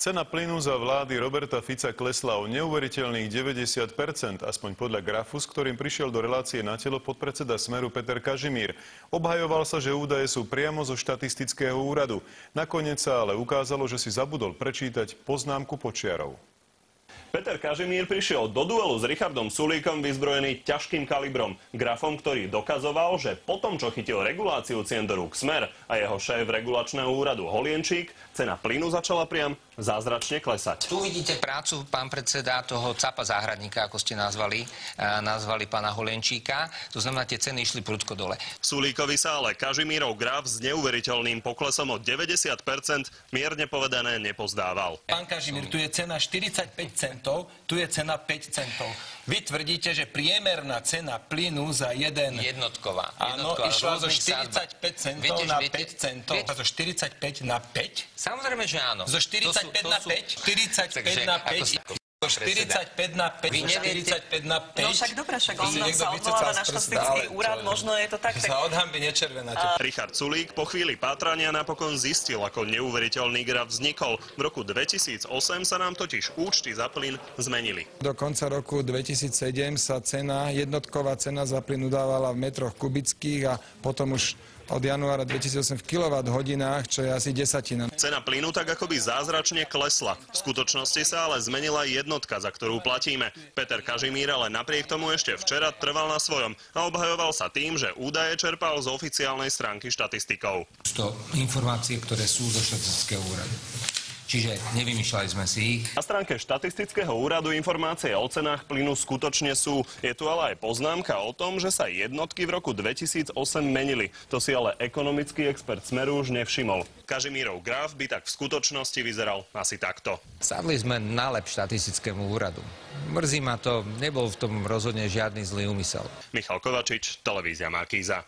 Cena plynu za vlády Roberta Fica klesla o neuveriteľných 90%, aspoň podľa grafu, s ktorým prišiel do relácie Na telo podpredseda Smeru Peter Kažimír. Obhajoval sa, že údaje sú priamo zo štatistického úradu. Nakoniec sa ale ukázalo, že si zabudol prečítať poznámku počiarov. Peter Kažimír prišiel do duelu s Richardom Sulíkom vyzbrojený ťažkým kalibrom, grafom, ktorý dokazoval, že potom, čo chytil reguláciu cien do rúk Smer a jeho šéf regulačného úradu Holienčík, cena plynu začala priam zázračne klesať. Tu vidíte prácu, pán predseda, toho capa záhradníka, ako ste nazvali pána Holienčíka. To znamená, tie ceny išli prudko dole. Sulíkovi sa ale Kažimírov graf s neuveriteľným poklesom o 90% mierne povedané nepozdával. Pán Kažimír, tu je cena 45 centov, tu je cena 5 centov. Vy tvrdíte, že priemerná cena plynu za jeden... Jednotková. Áno, išla zo 45 centov na 5 centov. A zo 45 na 5? Samozrejme, že áno. Zo 45 na 5? 45 na 5? 45 na 5, 45 na 5. No však dobre, však on sa odvoláva na štatistický úrad, možno je to tak. Sa od hanby nečervenáte. Richard Sulík po chvíli pátrania napokon zistil, ako neuveriteľný graf vznikol. V roku 2008 sa nám totiž účty za plyn zmenili. Do konca roku 2007 sa jednotková cena za plyn udávala v metroch kubických a potom už od januára 2008 v kilowatt-hodinách, čo je asi desatina. Cena plynu tak akoby zázračne klesla. V skutočnosti sa ale zmenila jednotka, za ktorú platíme. Peter Kažimír ale napriek tomu ešte včera trval na svojom a obhajoval sa tým, že údaje čerpal z oficiálnej stránky štatistikov. Sú to informácie, ktoré sú zo štatistického úradu. Čiže nevymýšľali sme si ich. Na stránke štatistického úradu informácie o cenách plynu skutočne sú. Je tu ale aj poznámka o tom, že sa jednotky v roku 2008 menili. To si ale ekonomický expert Smeru už nevšimol. Kažimírov graf by tak v skutočnosti vyzeral asi takto. Sadli sme na lep štatistickému úradu. Mrzí ma to, nebol v tom rozhodne žiadny zlý úmysel. Michal Kovačič, televízia Markíza.